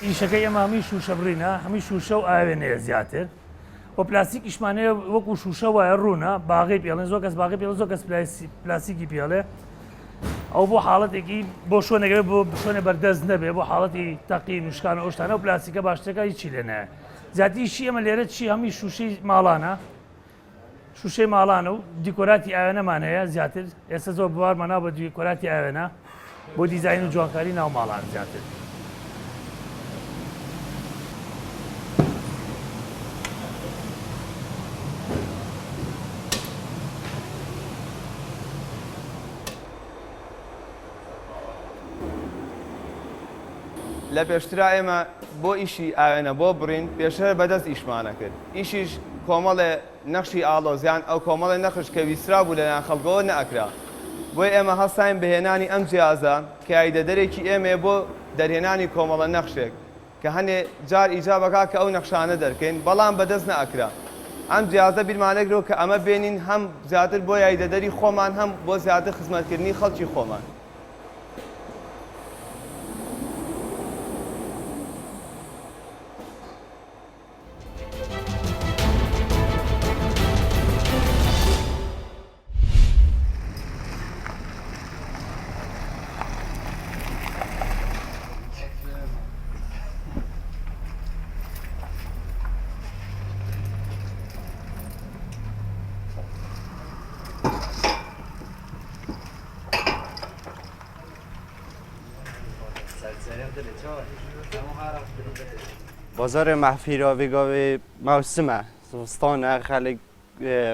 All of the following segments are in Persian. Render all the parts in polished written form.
ئیشەکەی ئەمە هەمی شوشە بڕینە هەمی شوشە و ئاوێنەیە زیاتر بۆ پلاستیکیشمانەیە وەکو شوشە وایە ڕوونە باغی پێڵێن زۆر کەس باغی پێڵ زۆر کەس پلاستیکی پێڵێ ئەو بۆ حاڵەتێکی بۆ شوێنەگەوێت بۆ شوێنە بەردەست نەبێ بۆ حاڵەتی تەقی نوشکان و ئەوشتانە و پلاستیکە باشتەکە هیچی لێ نایە زیاتیشی ئەمە لێرە چی هەمی شوشەی ماڵانە شوشەی ماڵانە و دیکۆراتی ئاوێنەمان هەیە زیاتر ئێستا زۆر بوارمانە بە دیکۆراتی ئاوێنە بۆ دیزاین و جوانکاری ناو ماڵان زیاتر لە پێشترا ئێمە بۆ ئیشی ئاوێنە بۆ بڕین پێشتر بەدەست ئیشمانە کرد ئیشیش کۆمەڵێ نەخشی ئاڵۆزیان ئەو کۆمەڵێ نەخش کە ویسترا بوو لەلایەن خەڵکەوە نەئەکرا بۆی ئێمە هەستاین بەهێنانی ئەم جیازە کە یاریدەدەرێکی ئێمە بۆ دەرهێنانی کۆمەڵە نەخشێک کە هەنێ جار ئیجابەکە کە ئەو نەخشانە دەرکەین بەڵام بەدەست نەئەکرا ئەم جیازە بیرمانەگرەوە کە ئەمە بێنین هەم زیاتر بۆ یاریدەدەری خۆمان هەم بۆ زیاتر خزمەتکردنی خەڵکی خۆمان بازار محفی را بگاوی موسمه زمستانه خلق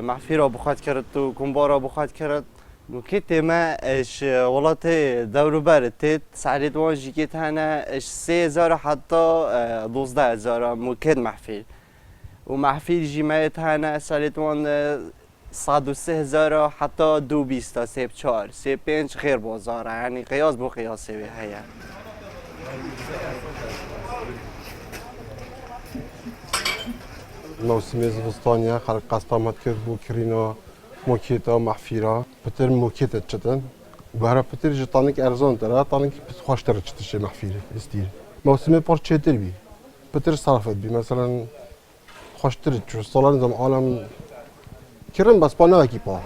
محفی را بخواد کرد و کنبار را بخواد کرد نوکیت ما اش ولات دورو برت سعید وانجی که تنه اش 3000 حتی 12000 موکد محفی و محفی جیمه تنه سعید وان 103000 حتی 220 تا 34 35 خیر بازار یعنی قیاس بو قیاسی هیا موسم زمستانیه خلق قصد کرد بو کرینا موکیتا محفیرا پتر موکیتا چتن بهره پتر جتانک ارزان تره تانک خوشتر چتشه محفیره استیر موسم پر چتر بی پتر صرفت بی مثلا خوشتر چو سالان زم عالم کرن بس پا نه کی پا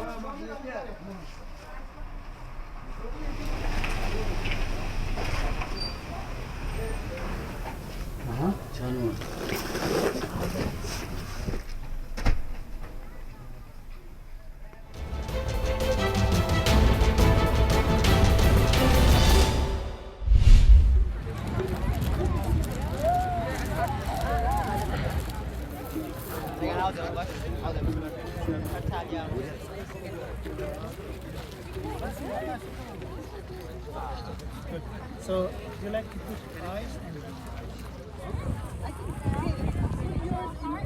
So, you like to put ice and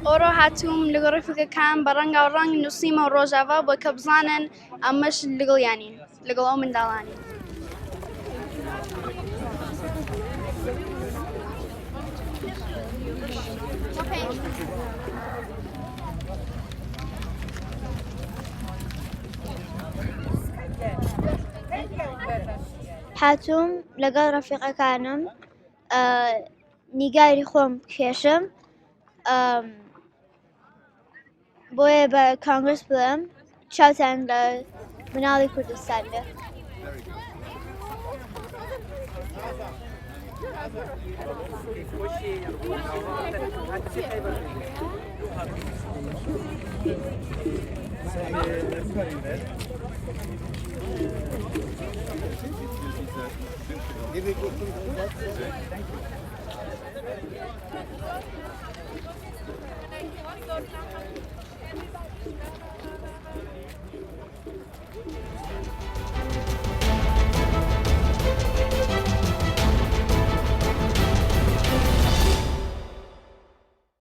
ئۆرۆ هاتووم لەگەڵ ڕفیقەکان بە ڕەنگا و ڕەنگ نووسیمە و ڕۆژاوا بۆ کە بزانن ئەمەش لەگەڵیانین لەگەڵ ئەو منداڵانی هاتووم لەگەڵ ڕەفیقەکانم نیگاری خۆم کێشم بۆیە بە کانگرس بڵێم چاوتان لە مناڵی کوردستان بێ Thank you.